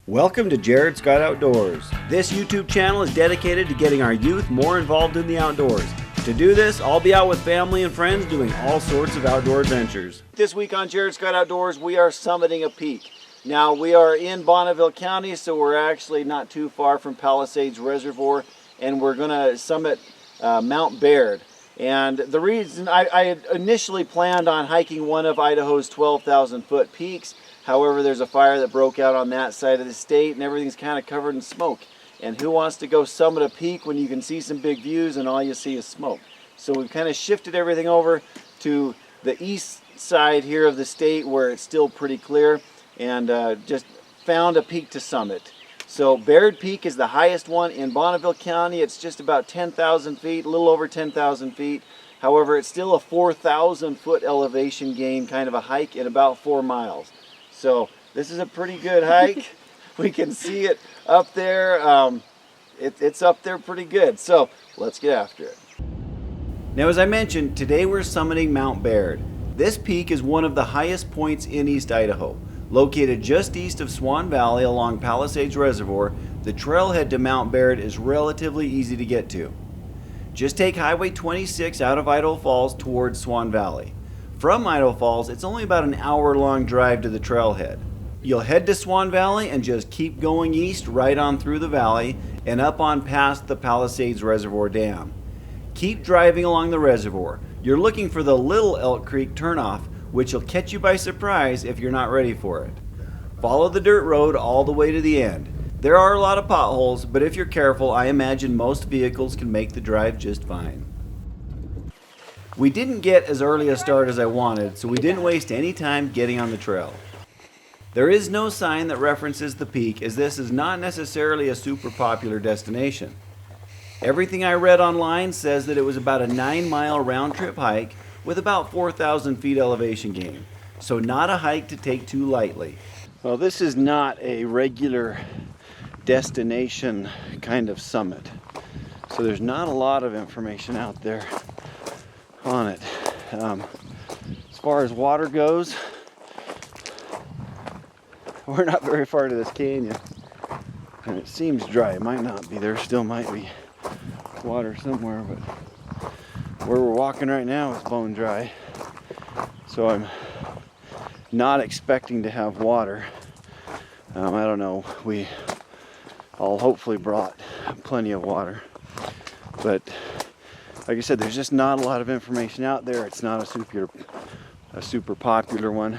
Welcome to Jared Scott Outdoors. This YouTube channel is dedicated to getting our youth more involved in the outdoors. To do this, I'll be out with family and friends doing all sorts of outdoor adventures. This week on Jared Scott Outdoors, we are summiting a peak. Now, we are in Bonneville County, so we're actually not too far from Palisades Reservoir, and we're going to summit Mount Baird. And the reason I had initially planned on hiking one of Idaho's 12,000 foot peaks. However, there's a fire that broke out on that side of the state and everything's kind of covered in smoke. And who wants to go summit a peak when you can see some big views and all you see is smoke? So we've kind of shifted everything over to the east side here of the state where it's still pretty clear, and just found a peak to summit. So Baird Peak is the highest one in Bonneville County. It's just about 10,000 feet, a little over 10,000 feet. However, it's still a 4,000 foot elevation gain kind of a hike in about 4 miles. So this is a pretty good hike. We can see it up there. It's up there pretty good. So let's get after it. Now, as I mentioned, today we're summiting Mount Baird. This peak is one of the highest points in East Idaho. Located just east of Swan Valley along Palisades Reservoir, the trailhead to Mount Baird is relatively easy to get to. Just take Highway 26 out of Idaho Falls towards Swan Valley. From Idaho Falls, it's only about an hour-long drive to the trailhead. You'll head to Swan Valley and just keep going east right on through the valley and up on past the Palisades Reservoir Dam. Keep driving along the reservoir. You're looking for the Little Elk Creek turnoff, which will catch you by surprise if you're not ready for it. Follow the dirt road all the way to the end. There are a lot of potholes, but if you're careful, I imagine most vehicles can make the drive just fine. We didn't get as early a start as I wanted, so we didn't waste any time getting on the trail. There is no sign that references the peak, as this is not necessarily a super popular destination. Everything I read online says that it was about a 9-mile round-trip hike with about 4,000 feet elevation gain, so not a hike to take too lightly. Well, this is not a regular destination kind of summit, so there's not a lot of information out there on it. As far as water goes, we're not very far to this canyon, and it seems dry. It might not be. There still might be water somewhere, but where we're walking right now is bone dry, so I'm not expecting to have water. I don't know. We all hopefully brought plenty of water, but like I said, there's just not a lot of information out there. It's not a super popular one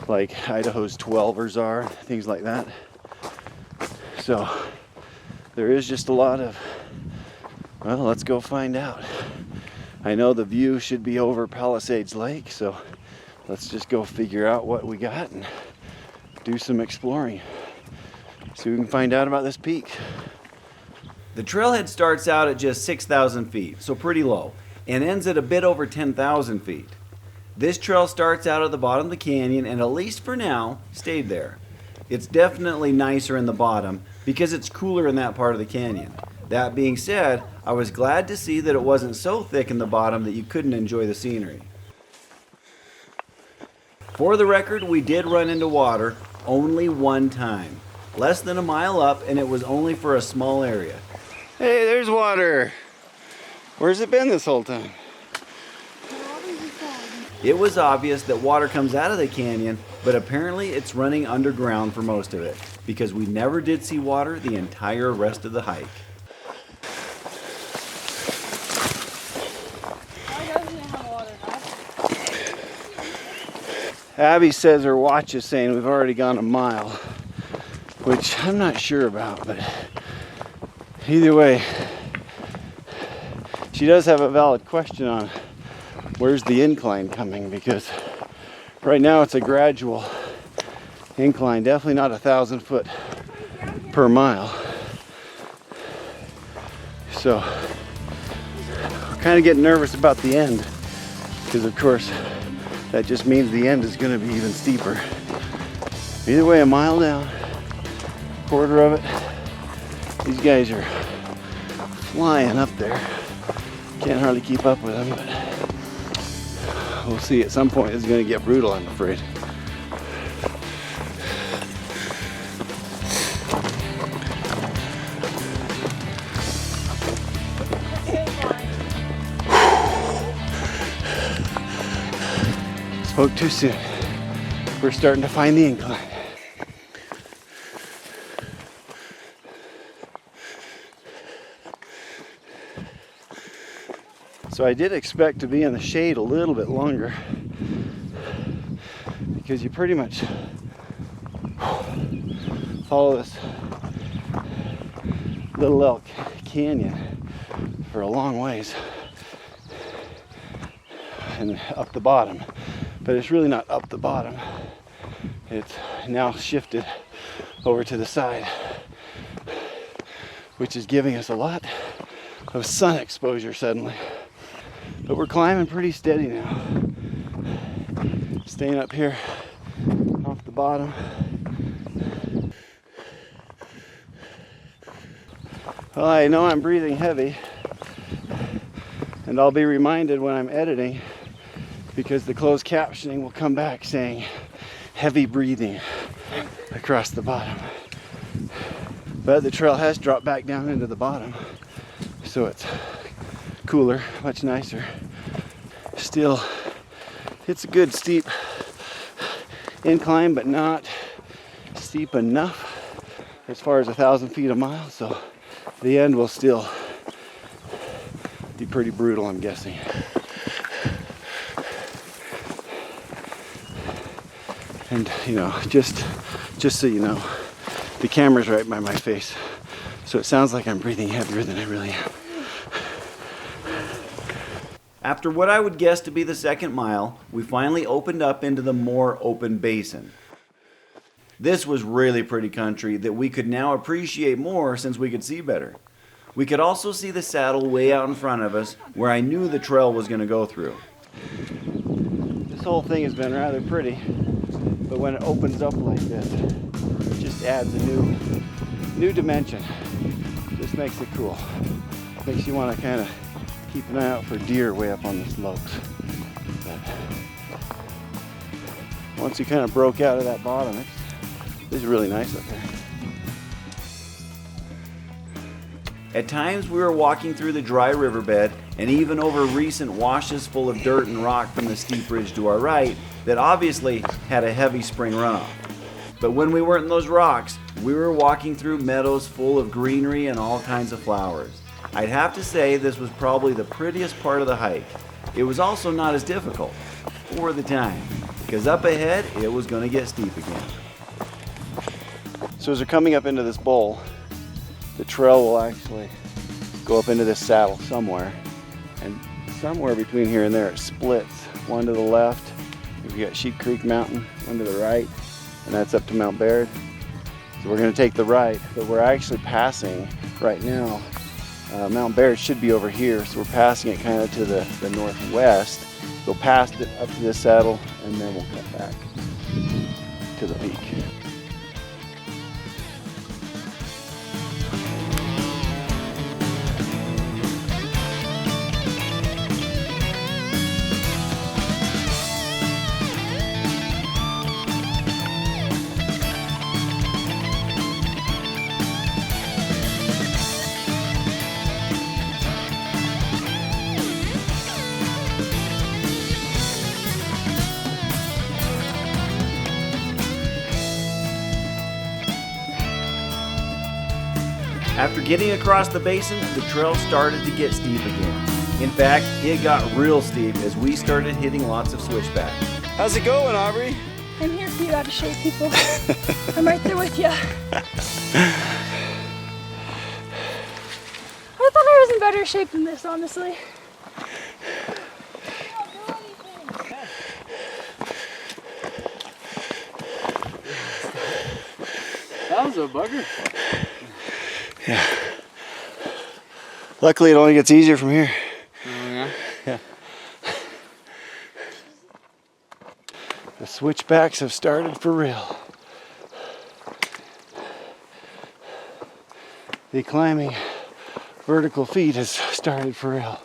like Idaho's 12ers are, things like that. So there is just a lot of, well, let's go find out. I know the view should be over Palisades Lake, so let's just go figure out what we got and do some exploring. See if we can find out about this peak. The trailhead starts out at just 6,000 feet, so pretty low, and ends at a bit over 10,000 feet. This trail starts out at the bottom of the canyon and, at least for now, stayed there. It's definitely nicer in the bottom because it's cooler in that part of the canyon. That being said, I was glad to see that it wasn't so thick in the bottom that you couldn't enjoy the scenery. For the record, we did run into water only one time. Less than a mile up, and it was only for a small area. Hey, there's water. Where's it been this whole time? It was obvious that water comes out of the canyon, but apparently it's running underground for most of it, because we never did see water the entire rest of the hike. Abby says her watch is saying we've already gone a mile, which I'm not sure about, but either way, she does have a valid question on where's the incline coming, because right now it's a gradual incline, definitely not 1,000 foot per mile. So we're kind of getting nervous about the end, because of course that just means the end is going to be even steeper. Either way, a mile down, quarter of it. These guys are flying up there. Can't hardly keep up with them, but we'll see. At some point it's going to get brutal, I'm afraid. spoke too soon. We're starting to find the incline. So I did expect to be in the shade a little bit longer, because you pretty much follow this little elk canyon for a long ways and up the bottom, but it's really not up the bottom. It's now shifted over to the side, which is giving us a lot of sun exposure suddenly. But we're climbing pretty steady now, staying up here off the bottom. Well, I know I'm breathing heavy, and I'll be reminded when I'm editing, because the closed captioning will come back saying heavy breathing across the bottom. But the trail has dropped back down into the bottom, so it's cooler, much nicer. Still, it's a good steep incline, but not steep enough as far as 1,000 feet a mile, so the end will still be pretty brutal, I'm guessing. And you know, just so you know, the camera's right by my face, so it sounds like I'm breathing heavier than I really am. After what I would guess to be the second mile, we finally opened up into the more open basin. This was really pretty country that we could now appreciate more since we could see better. We could also see the saddle way out in front of us, where I knew the trail was going to go through. This whole thing has been rather pretty, but when it opens up like this, it just adds a new dimension. Just makes it cool. Makes you want to kind of keep an eye out for deer way up on the slopes. But once you kind of broke out of that bottom, it's really nice up there. At times we were walking through the dry riverbed and even over recent washes full of dirt and rock from the steep ridge to our right that obviously had a heavy spring runoff. But when we weren't in those rocks, we were walking through meadows full of greenery and all kinds of flowers. I'd have to say this was probably the prettiest part of the hike. It was also not as difficult for the time, because up ahead it was going to get steep again. So as we're coming up into this bowl, the trail will actually go up into this saddle somewhere, and somewhere between here and there it splits. One to the left, we've got Sheep Creek Mountain, one to the right, and that's up to Mount Baird. So we're going to take the right, but we're actually passing right now. Mount Baird should be over here, so we're passing it kind of to the northwest. Go past it up to this saddle, and then we'll cut back to the peak. After getting across the basin, the trail started to get steep again. In fact, it got real steep as we started hitting lots of switchbacks. How's it going, Aubrey? I'm here for you out of shape, people. I'm right there with you. I thought I was in better shape than this, honestly. That was a bugger. Yeah. Luckily, it only gets easier from here. Oh, yeah? Yeah. The switchbacks have started for real. The climbing vertical feet has started for real.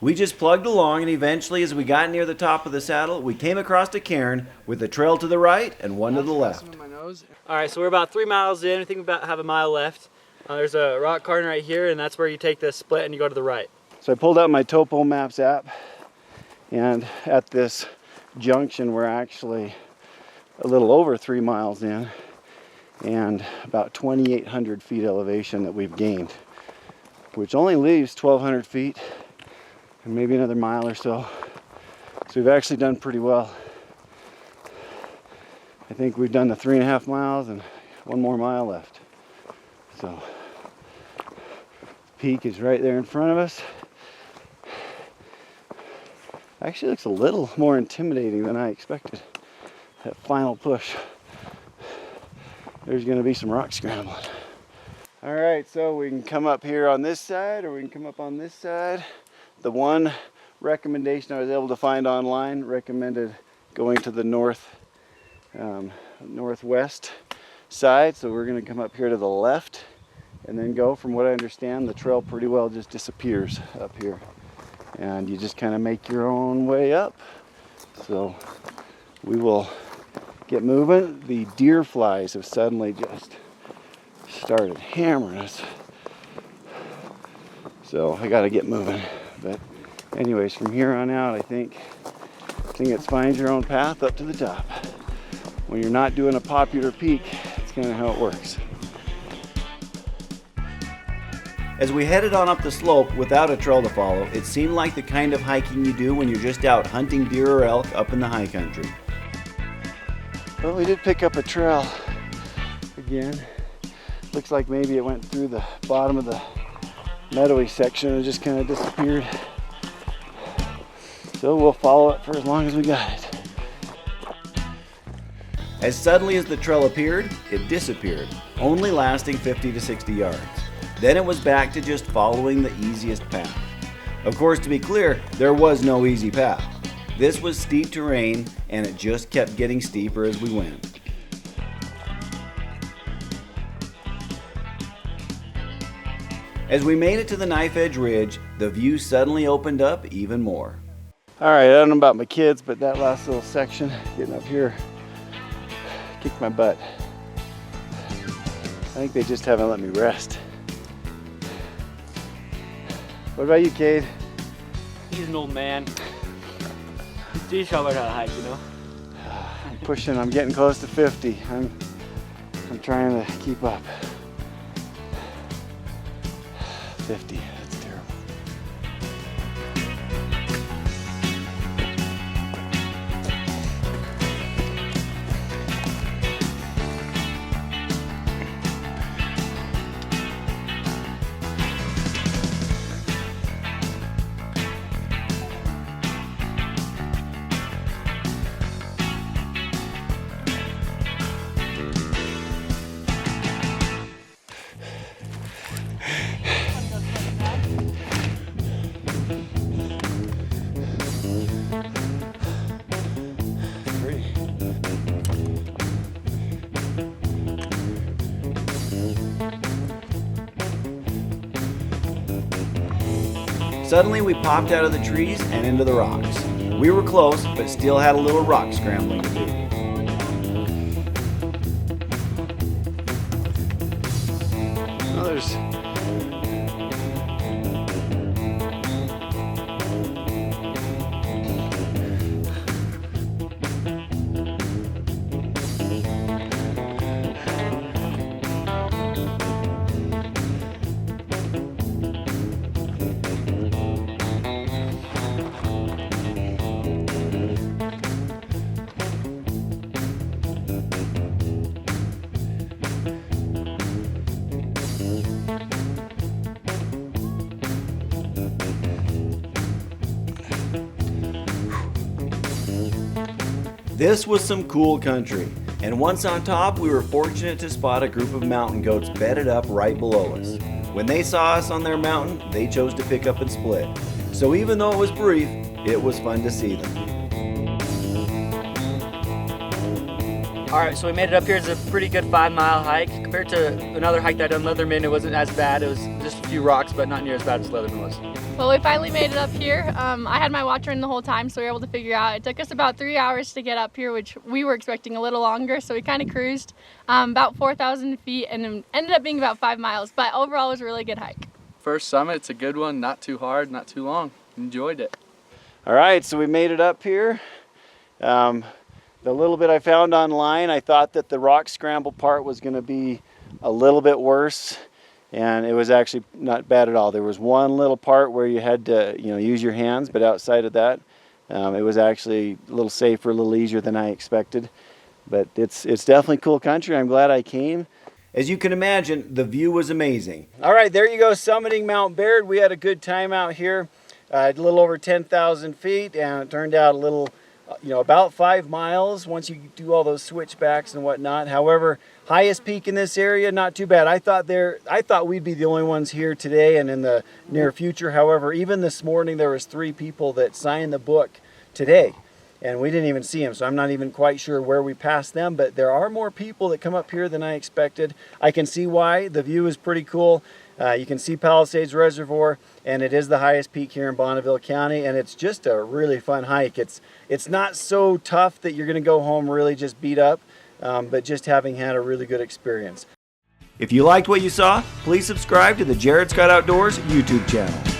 We just plugged along, and eventually, as we got near the top of the saddle, we came across a cairn with a trail to the right and one to the left. was. All right, so we're about 3 miles in. I think we about have a mile left. There's a rock garden right here, and that's where you take the split and you go to the right. So I pulled out my Topo Maps app, and at this junction we're actually a little over 3 miles in and about 2,800 feet elevation that we've gained, which only leaves 1,200 feet and maybe another mile or so. So we've actually done pretty well. I think we've done the 3.5 miles and 1 more mile left. So peak is right there in front of us. Actually looks a little more intimidating than I expected. That final push. There's going to be some rock scrambling. All right, so we can come up here on this side or we can come up on this side. The one recommendation I was able to find online recommended going to the northwest side. So we're going to come up here to the left and then go. From what I understand, the trail pretty well just disappears up here. And you just kind of make your own way up. So we will get moving. The deer flies have suddenly just started hammering us. So I got to get moving. But anyways, from here on out, I think it's find your own path up to the top. When you're not doing a popular peak, that's kind of how it works. As we headed on up the slope without a trail to follow, it seemed like the kind of hiking you do when you're just out hunting deer or elk up in the high country. Well, we did pick up a trail again. Looks like maybe it went through the bottom of the meadowy section and just kind of disappeared. So we'll follow it for as long as we got it. As suddenly as the trail appeared, it disappeared, only lasting 50 to 60 yards. Then it was back to just following the easiest path. Of course, to be clear, there was no easy path. This was steep terrain, and it just kept getting steeper as we went. As we made it to the Knife Edge Ridge, the view suddenly opened up even more. All right, I don't know about my kids, but that last little section, getting up here, kicked my butt. I think they just haven't let me rest. What about you, Cade? He's an old man. He's trying to learn how to hike, you know? I'm pushing, I'm getting close to 50. I'm trying to keep up. 50, that's terrible. Suddenly we popped out of the trees and into the rocks. We were close, but still had a little rock scrambling to do. Oh, there's... This was some cool country, and once on top, we were fortunate to spot a group of mountain goats bedded up right below us. When they saw us on their mountain, they chose to pick up and split. So even though it was brief, it was fun to see them. All right, so we made it up here. It's a pretty good 5-mile hike. Compared to another hike that I done, Leatherman, it wasn't as bad. It was just a few rocks, but not near as bad as Leatherman was. Well, we finally made it up here. I had my watch running the whole time, so we were able to figure out. It took us about 3 hours to get up here, which we were expecting a little longer, so we kind of cruised about 4,000 feet and it ended up being about 5 miles, but overall it was a really good hike. First summit, it's a good one, not too hard, not too long. Enjoyed it. All right, so we made it up here. The little bit I found online, I thought that the rock scramble part was going to be a little bit worse. And it was actually not bad at all. There was one little part where you had to, use your hands, but outside of that, it was actually a little safer, a little easier than I expected. But it's definitely cool country. I'm glad I came. As you can imagine, the view was amazing. All right, there you go, summiting Mount Baird. We had a good time out here, a little over 10,000 feet, and it turned out a little, about 5 miles once you do all those switchbacks and whatnot. However, highest peak in this area, not too bad. I thought we'd be the only ones here today and in the near future. However, even this morning there was 3 people that signed the book today, and we didn't even see them, so I'm not even quite sure where we passed them, but there are more people that come up here than I expected. I can see why. The view is pretty cool. You can see Palisades Reservoir, and it is the highest peak here in Bonneville County, and it's just a really fun hike. It's not so tough that you're going to go home really just beat up, but just having had a really good experience. If you liked what you saw, please subscribe to the Jared Scott Outdoors YouTube channel.